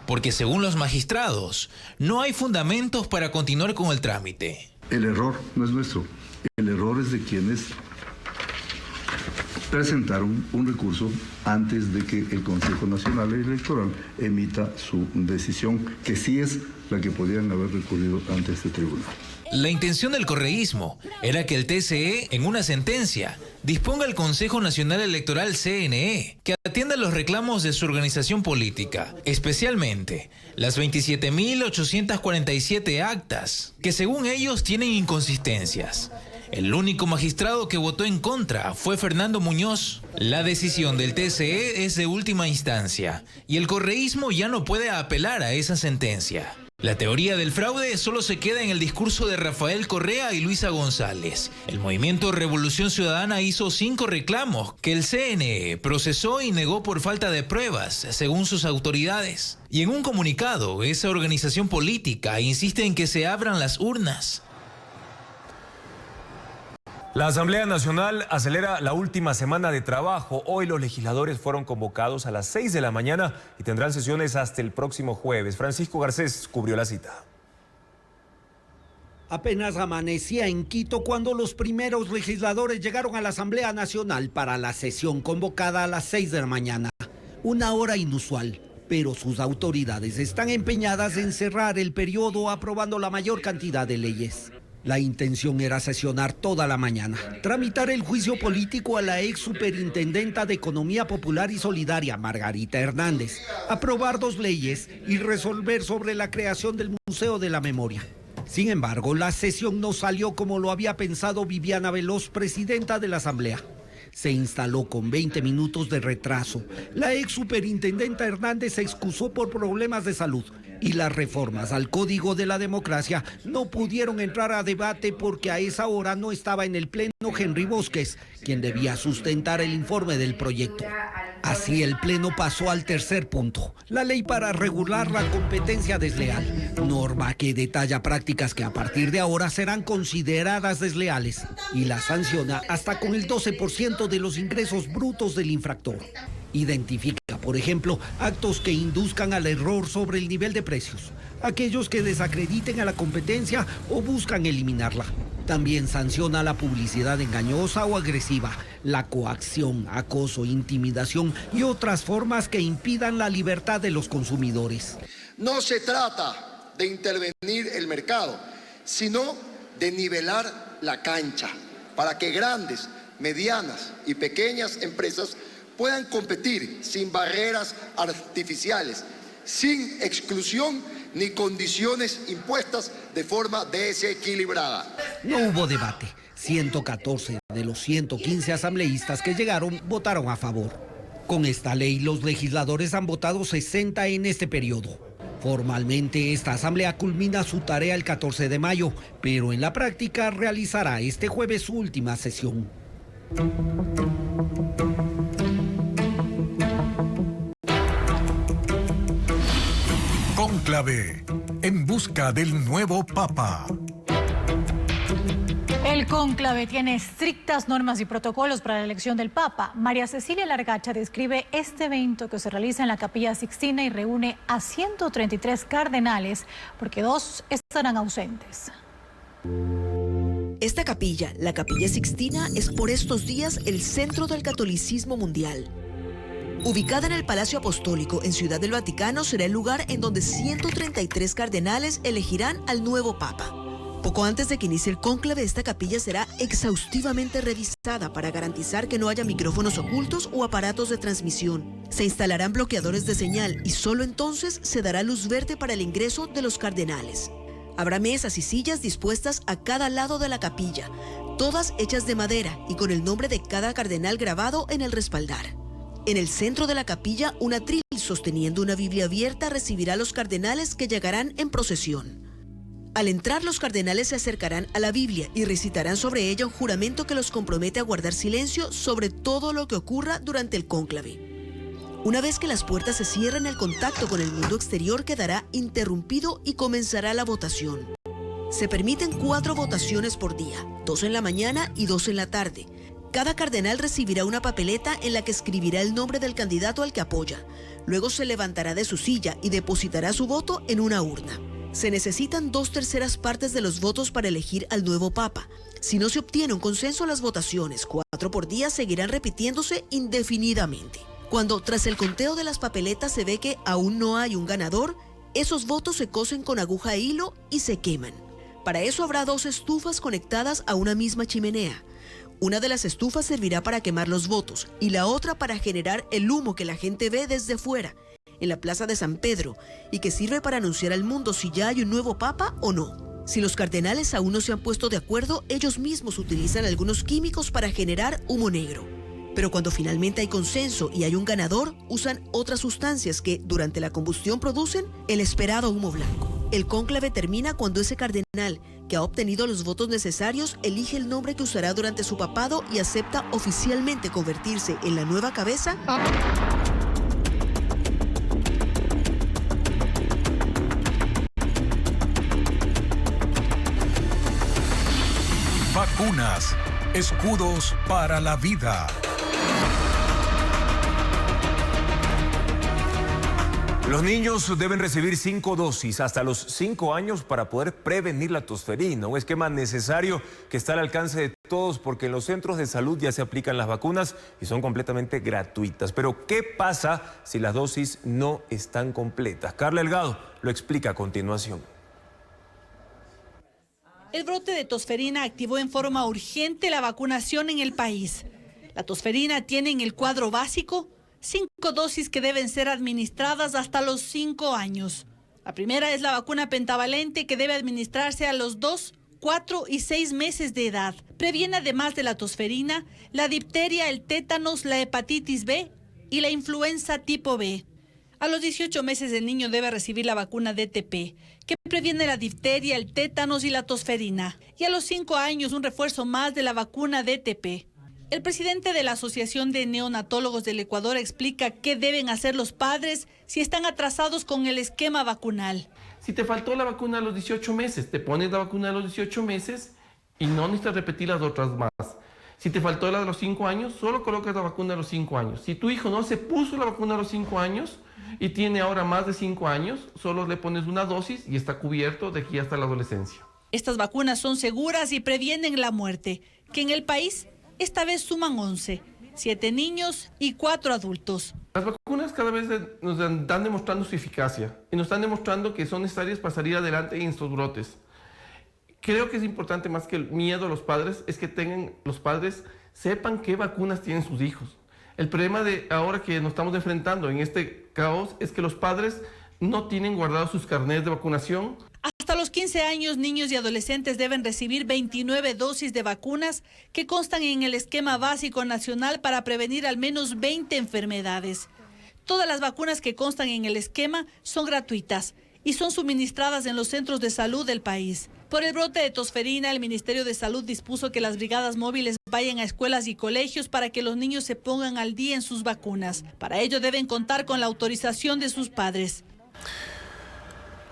porque según los magistrados, no hay fundamentos para continuar con el trámite. El error no es nuestro, el error es de quienes presentaron un recurso antes de que el Consejo Nacional Electoral emita su decisión, que sí es la que podían haber recurrido ante este tribunal. La intención del correísmo era que el TCE, en una sentencia, disponga al Consejo Nacional Electoral CNE que atienda los reclamos de su organización política, especialmente las 27.847 actas, que según ellos tienen inconsistencias. El único magistrado que votó en contra fue Fernando Muñoz. La decisión del TCE es de última instancia y el correísmo ya no puede apelar a esa sentencia. La teoría del fraude solo se queda en el discurso de Rafael Correa y Luisa González. El movimiento Revolución Ciudadana hizo 5 reclamos que el CNE procesó y negó por falta de pruebas, según sus autoridades. Y en un comunicado, esa organización política insiste en que se abran las urnas. La Asamblea Nacional acelera la última semana de trabajo. Hoy los legisladores fueron convocados a las 6 de la mañana y tendrán sesiones hasta el próximo jueves. Francisco Garcés cubrió la cita. Apenas amanecía en Quito cuando los primeros legisladores llegaron a la Asamblea Nacional para la sesión convocada a las 6 de la mañana. Una hora inusual, pero sus autoridades están empeñadas en cerrar el periodo aprobando la mayor cantidad de leyes. La intención era sesionar toda la mañana, tramitar el juicio político a la ex superintendenta de Economía Popular y Solidaria, Margarita Hernández, aprobar 2 leyes y resolver sobre la creación del Museo de la Memoria. Sin embargo, la sesión no salió como lo había pensado Viviana Veloz, presidenta de la Asamblea. Se instaló con 20 minutos de retraso. La ex superintendenta Hernández se excusó por problemas de salud y las reformas al Código de la Democracia no pudieron entrar a debate porque a esa hora no estaba en el Pleno Henry Bosques, quien debía sustentar el informe del proyecto. Así el Pleno pasó al tercer punto, la ley para regular la competencia desleal, norma que detalla prácticas que a partir de ahora serán consideradas desleales y la sanciona hasta con el 12% de los ingresos brutos del infractor. Identifica, por ejemplo, actos que induzcan al error sobre el nivel de precios, aquellos que desacrediten a la competencia o buscan eliminarla. También sanciona la publicidad engañosa o agresiva, la coacción, acoso, intimidación y otras formas que impidan la libertad de los consumidores. No se trata de intervenir el mercado, sino de nivelar la cancha para que grandes, medianas y pequeñas empresas puedan competir sin barreras artificiales, sin exclusión ni condiciones impuestas de forma desequilibrada. No hubo debate. 114 de los 115 asambleístas que llegaron votaron a favor. Con esta ley, los legisladores han votado 60 en este periodo. Formalmente, esta asamblea culmina su tarea el 14 de mayo, pero en la práctica realizará este jueves su última sesión. Cónclave, en busca del nuevo Papa. El cónclave tiene estrictas normas y protocolos para la elección del Papa. María Cecilia Largacha describe este evento que se realiza en la Capilla Sixtina y reúne a 133 cardenales, porque 2 estarán ausentes. Esta capilla, la Capilla Sixtina, es por estos días el centro del catolicismo mundial. Ubicada en el Palacio Apostólico en Ciudad del Vaticano, será el lugar en donde 133 cardenales elegirán al nuevo Papa. Poco antes de que inicie el cónclave, esta capilla será exhaustivamente revisada para garantizar que no haya micrófonos ocultos o aparatos de transmisión. Se instalarán bloqueadores de señal y solo entonces se dará luz verde para el ingreso de los cardenales. Habrá mesas y sillas dispuestas a cada lado de la capilla, todas hechas de madera y con el nombre de cada cardenal grabado en el respaldar. En el centro de la capilla, un atril sosteniendo una Biblia abierta recibirá a los cardenales que llegarán en procesión. Al entrar, los cardenales se acercarán a la Biblia y recitarán sobre ella un juramento que los compromete a guardar silencio sobre todo lo que ocurra durante el cónclave. Una vez que las puertas se cierren, el contacto con el mundo exterior quedará interrumpido y comenzará la votación. Se permiten 4 votaciones por día, 2 en la mañana y 2 en la tarde. Cada cardenal recibirá una papeleta en la que escribirá el nombre del candidato al que apoya. Luego se levantará de su silla y depositará su voto en una urna. Se necesitan 2/3 partes de los votos para elegir al nuevo Papa. Si no se obtiene un consenso, las votaciones, 4 por día, seguirán repitiéndose indefinidamente. Cuando, tras el conteo de las papeletas, se ve que aún no hay un ganador, esos votos se cosen con aguja e hilo y se queman. Para eso habrá 2 estufas conectadas a una misma chimenea. Una de las estufas servirá para quemar los votos y la otra para generar el humo que la gente ve desde fuera, en la Plaza de San Pedro, y que sirve para anunciar al mundo si ya hay un nuevo Papa o no. Si los cardenales aún no se han puesto de acuerdo, ellos mismos utilizan algunos químicos para generar humo negro. Pero cuando finalmente hay consenso y hay un ganador, usan otras sustancias que, durante la combustión, producen el esperado humo blanco. El cónclave termina cuando ese cardenal, que ha obtenido los votos necesarios, elige el nombre que usará durante su papado y acepta oficialmente convertirse en la nueva cabeza. Vacunas, escudos para la vida. Los niños deben recibir 5 dosis hasta los 5 años para poder prevenir la tosferina, un esquema necesario que está al alcance de todos porque en los centros de salud ya se aplican las vacunas y son completamente gratuitas. Pero ¿qué pasa si las dosis no están completas? Carla Delgado lo explica a continuación. El brote de tosferina activó en forma urgente la vacunación en el país. La tosferina tiene en el cuadro básico 5 dosis que deben ser administradas hasta los 5 años. La primera es la vacuna pentavalente que debe administrarse a los 2, 4 y 6 meses de edad. Previene además de la tosferina, la difteria, el tétanos, la hepatitis B y la influenza tipo B. A los 18 meses el niño debe recibir la vacuna DTP, que previene la difteria, el tétanos y la tosferina. Y a los 5 años un refuerzo más de la vacuna DTP. El presidente de la Asociación de Neonatólogos del Ecuador explica qué deben hacer los padres si están atrasados con el esquema vacunal. Si te faltó la vacuna a los 18 meses, te pones la vacuna a los 18 meses y no necesitas repetir las otras más. Si te faltó la de los 5 años, solo colocas la vacuna a los 5 años. Si tu hijo no se puso la vacuna a los 5 años y tiene ahora más de 5 años, solo le pones una dosis y está cubierto de aquí hasta la adolescencia. Estas vacunas son seguras y previenen la muerte, que en el país esta vez suman 11, 7 niños y 4 adultos. Las vacunas cada vez nos están demostrando su eficacia y nos están demostrando que son necesarias para salir adelante en estos brotes. Creo que es importante, más que el miedo a los padres, es que los padres sepan qué vacunas tienen sus hijos. El problema de ahora que nos estamos enfrentando en este caos es que los padres no tienen guardados sus carnets de vacunación. Hasta los 15 años, niños y adolescentes deben recibir 29 dosis de vacunas que constan en el esquema básico nacional para prevenir al menos 20 enfermedades. Todas las vacunas que constan en el esquema son gratuitas y son suministradas en los centros de salud del país. Por el brote de tosferina, el Ministerio de Salud dispuso que las brigadas móviles vayan a escuelas y colegios para que los niños se pongan al día en sus vacunas. Para ello deben contar con la autorización de sus padres.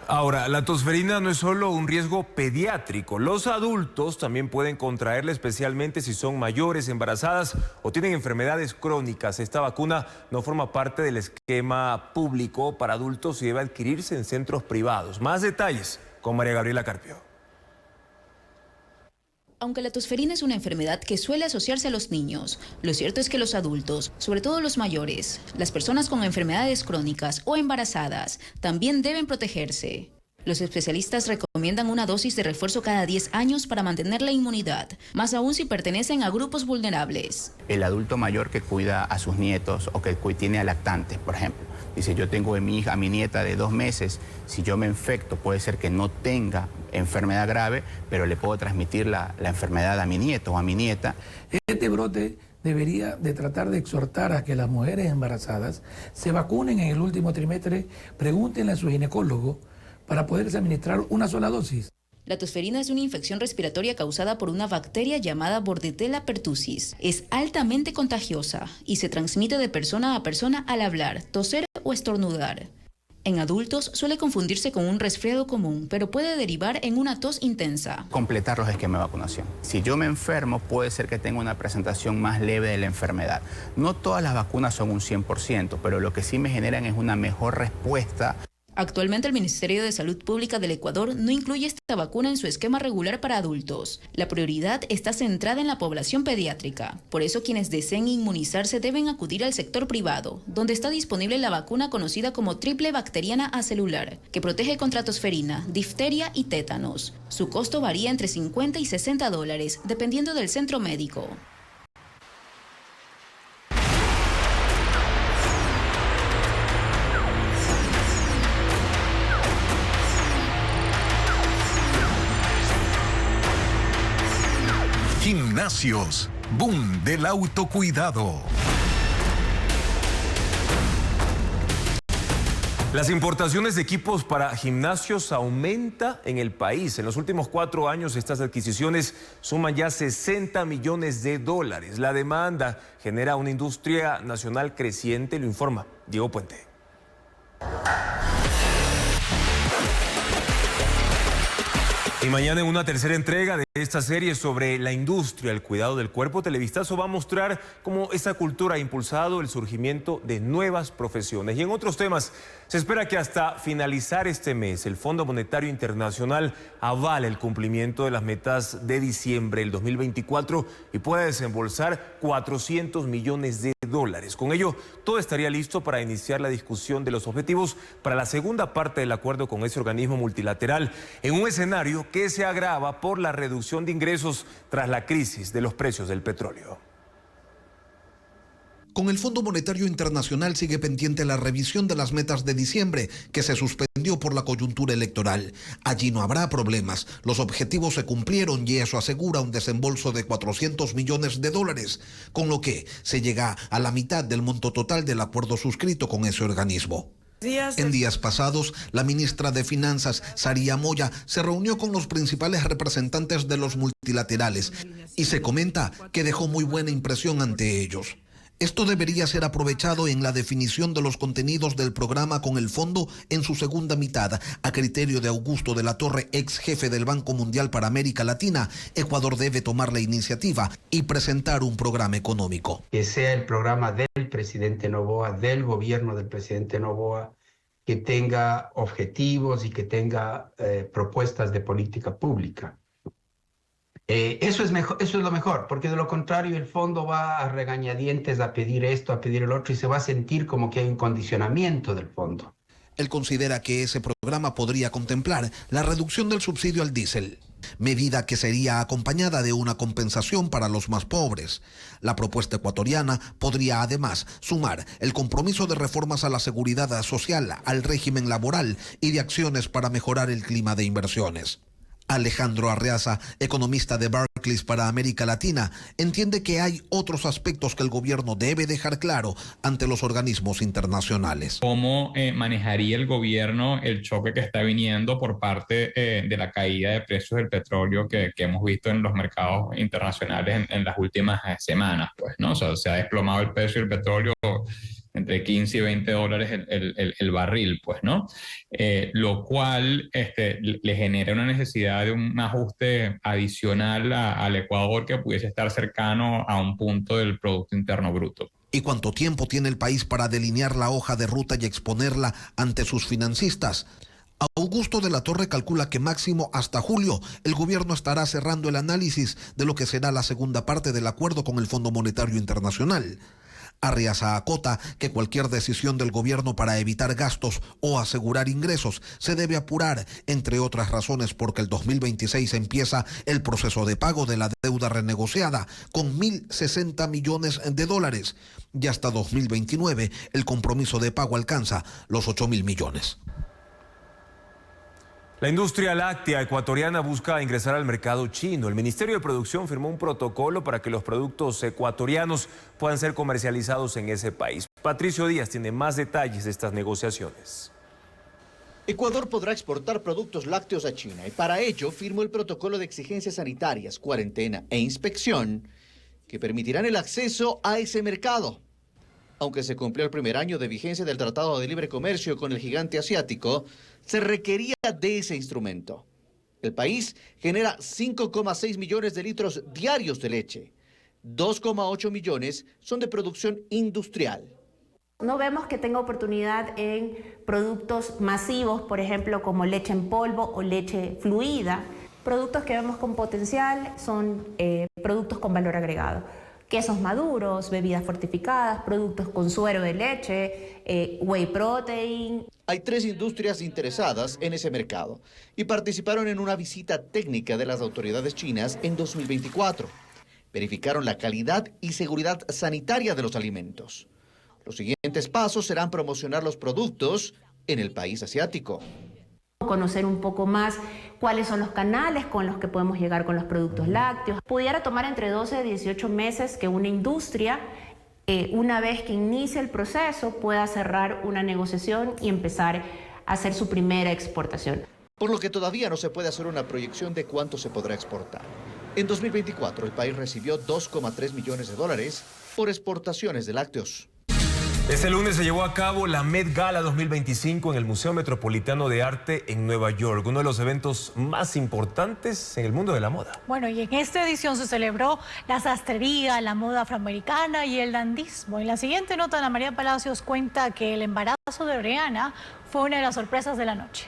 Ahora, la tosferina no es solo un riesgo pediátrico. Los adultos también pueden contraerla, especialmente si son mayores, embarazadas o tienen enfermedades crónicas. Esta vacuna no forma parte del esquema público para adultos y debe adquirirse en centros privados. Más detalles con María Gabriela Carpio. Aunque la tosferina es una enfermedad que suele asociarse a los niños, lo cierto es que los adultos, sobre todo los mayores, las personas con enfermedades crónicas o embarazadas, también deben protegerse. Los especialistas recomiendan una dosis de refuerzo cada 10 años para mantener la inmunidad, más aún si pertenecen a grupos vulnerables. El adulto mayor que cuida a sus nietos o que tiene a lactantes, por ejemplo, dice, yo tengo a mi nieta de 2 meses, si yo me infecto puede ser que no tenga enfermedad grave, pero le puedo transmitir la enfermedad a mi nieto o a mi nieta. Este brote debería de tratar de exhortar a que las mujeres embarazadas se vacunen en el último trimestre, pregúntenle a su ginecólogo para poderse administrar una sola dosis. La tosferina es una infección respiratoria causada por una bacteria llamada Bordetella pertussis. Es altamente contagiosa y se transmite de persona a persona al hablar, toser o estornudar. En adultos suele confundirse con un resfriado común, pero puede derivar en una tos intensa. Completar los esquemas de vacunación. Si yo me enfermo, puede ser que tenga una presentación más leve de la enfermedad. No todas las vacunas son un 100%, pero lo que sí me generan es una mejor respuesta. Actualmente el Ministerio de Salud Pública del Ecuador no incluye esta vacuna en su esquema regular para adultos. La prioridad está centrada en la población pediátrica. Por eso quienes deseen inmunizarse deben acudir al sector privado, donde está disponible la vacuna conocida como triple bacteriana acelular, que protege contra tosferina, difteria y tétanos. Su costo varía entre $50 y $60, dependiendo del centro médico. Gimnasios, boom del autocuidado. Las importaciones de equipos para gimnasios aumenta en el país. En los últimos 4 años estas adquisiciones suman ya $60 millones. La demanda genera una industria nacional creciente, lo informa Diego Puente. Y mañana en una tercera entrega de esta serie sobre la industria, el cuidado del cuerpo, Televistazo va a mostrar cómo esta cultura ha impulsado el surgimiento de nuevas profesiones. Y en otros temas, se espera que hasta finalizar este mes el Fondo Monetario Internacional avale el cumplimiento de las metas de diciembre del 2024 y pueda desembolsar $400 millones. Con ello, todo estaría listo para iniciar la discusión de los objetivos para la segunda parte del acuerdo con ese organismo multilateral, en un escenario que se agrava por la reducción de ingresos tras la crisis de los precios del petróleo. Con el Fondo Monetario Internacional sigue pendiente la revisión de las metas de diciembre, que se suspendió por la coyuntura electoral. Allí no habrá problemas. Los objetivos se cumplieron y eso asegura un desembolso de $400 millones, con lo que se llega a la mitad del monto total del acuerdo suscrito con ese organismo. En días pasados, la ministra de Finanzas, Saría Moya, se reunió con los principales representantes de los multilaterales y se comenta que dejó muy buena impresión ante ellos. Esto debería ser aprovechado en la definición de los contenidos del programa con el fondo en su segunda mitad. A criterio de Augusto de la Torre, ex jefe del Banco Mundial para América Latina, Ecuador debe tomar la iniciativa y presentar un programa económico. Que sea el programa del presidente Noboa, del gobierno del presidente Noboa, que tenga objetivos y que tenga propuestas de política pública. Eso es lo mejor, porque de lo contrario el fondo va a regañadientes a pedir esto, a pedir el otro, y se va a sentir como que hay un condicionamiento del fondo. Él considera que ese programa podría contemplar la reducción del subsidio al diésel, medida que sería acompañada de una compensación para los más pobres. La propuesta ecuatoriana podría además sumar el compromiso de reformas a la seguridad social, al régimen laboral y de acciones para mejorar el clima de inversiones. Alejandro Arreaza, economista de Barclays para América Latina, entiende que hay otros aspectos que el gobierno debe dejar claro ante los organismos internacionales. ¿Cómo manejaría el gobierno el choque que está viniendo por parte de la caída de precios del petróleo que hemos visto en los mercados internacionales en las últimas semanas? Pues, ¿no? O sea, se ha desplomado el precio del petróleo entre 15 y 20 dólares el barril, pues, ¿no? Lo cual le genera una necesidad de un ajuste adicional al Ecuador que pudiese estar cercano a un punto del Producto Interno Bruto. ¿Y cuánto tiempo tiene el país para delinear la hoja de ruta y exponerla ante sus financistas? Augusto de la Torre calcula que máximo hasta julio el gobierno estará cerrando el análisis de lo que será la segunda parte del acuerdo con el Fondo Monetario Internacional. Arreaza acota que cualquier decisión del gobierno para evitar gastos o asegurar ingresos se debe apurar, entre otras razones porque el 2026 empieza el proceso de pago de la deuda renegociada con 1.060 millones de dólares y hasta 2029 el compromiso de pago alcanza los 8.000 millones. La industria láctea ecuatoriana busca ingresar al mercado chino. El Ministerio de Producción firmó un protocolo para que los productos ecuatorianos puedan ser comercializados en ese país. Patricio Díaz tiene más detalles de estas negociaciones. Ecuador podrá exportar productos lácteos a China y para ello firmó el protocolo de exigencias sanitarias, cuarentena e inspección que permitirán el acceso a ese mercado. Aunque se cumplió el primer año de vigencia del Tratado de Libre Comercio con el gigante asiático, se requería de ese instrumento. El país genera 5,6 millones de litros diarios de leche. 2,8 millones son de producción industrial. No vemos que tenga oportunidad en productos masivos, por ejemplo, como leche en polvo o leche fluida. Productos que vemos con potencial son productos con valor agregado. Quesos maduros, bebidas fortificadas, productos con suero de leche, whey protein. Hay 3 industrias interesadas en ese mercado y participaron en una visita técnica de las autoridades chinas en 2024. Verificaron la calidad y seguridad sanitaria de los alimentos. Los siguientes pasos serán promocionar los productos en el país asiático. Conocer un poco más cuáles son los canales con los que podemos llegar con los productos lácteos. Pudiera tomar entre 12 y 18 meses que una industria, una vez que inicie el proceso, pueda cerrar una negociación y empezar a hacer su primera exportación. Por lo que todavía no se puede hacer una proyección de cuánto se podrá exportar. En 2024 el país recibió 2,3 millones de dólares por exportaciones de lácteos. Este lunes se llevó a cabo la Met Gala 2025 en el Museo Metropolitano de Arte en Nueva York, uno de los eventos más importantes en el mundo de la moda. Bueno, y en esta edición se celebró la sastrería, la moda afroamericana y el dandismo. En la siguiente nota, Ana María Palacios cuenta que el embarazo de Rihanna fue una de las sorpresas de la noche.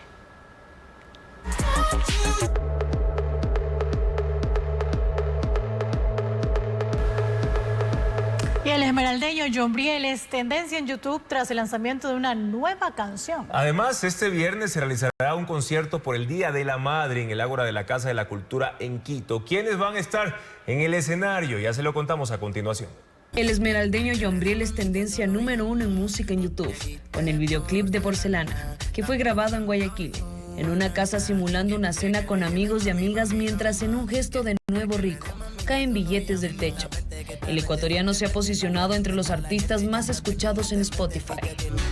Y el esmeraldeño Yombriel es tendencia en YouTube tras el lanzamiento de una nueva canción. Además, este viernes se realizará un concierto por el Día de la Madre en el Ágora de la Casa de la Cultura en Quito. ¿Quiénes van a estar en el escenario? Ya se lo contamos a continuación. El esmeraldeño Yombriel es tendencia número 1 en música en YouTube, con el videoclip de Porcelana, que fue grabado en Guayaquil, en una casa simulando una cena con amigos y amigas mientras en un gesto de nuevo rico caen billetes del techo. El ecuatoriano se ha posicionado entre los artistas más escuchados en Spotify.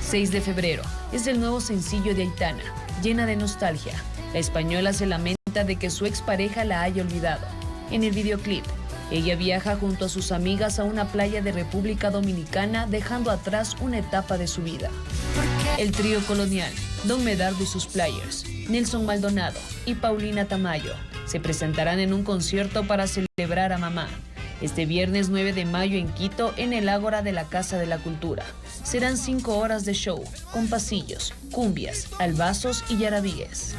6 de febrero es el nuevo sencillo de Aitana, Llena de Nostalgia. La española se lamenta de que su expareja la haya olvidado. En el videoclip, ella viaja junto a sus amigas a una playa de República Dominicana, dejando atrás una etapa de su vida. El trío colonial, Don Medardo y sus Players, Nelson Maldonado y Paulina Tamayo, se presentarán en un concierto para celebrar a mamá. Este viernes 9 de mayo en Quito, en el Ágora de la Casa de la Cultura. Serán 5 horas de show, con pasillos, cumbias, albazos y yarabíes.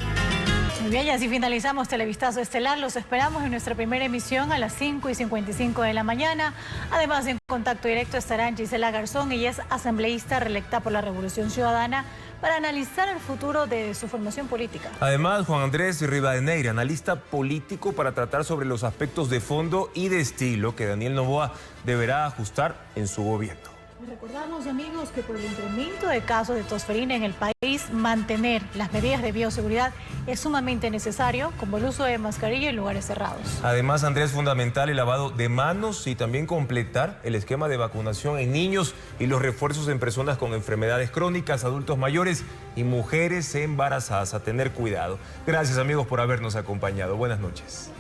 Muy bien, y así finalizamos Televistazo Estelar. Los esperamos en nuestra primera emisión a las 5:55 de la mañana. Además, en contacto directo estarán Gisela Garzón. Ella es asambleísta reelecta por la Revolución Ciudadana, para analizar el futuro de su formación política. Además, Juan Andrés Rivadeneira, analista político, para tratar sobre los aspectos de fondo y de estilo que Daniel Noboa deberá ajustar en su gobierno. Recordamos, amigos, que por el incremento de casos de tosferina en el país, mantener las medidas de bioseguridad es sumamente necesario, como el uso de mascarilla en lugares cerrados. Además, Andrés, fundamental el lavado de manos y también completar el esquema de vacunación en niños y los refuerzos en personas con enfermedades crónicas, adultos mayores y mujeres embarazadas. A tener cuidado. Gracias, amigos, por habernos acompañado. Buenas noches.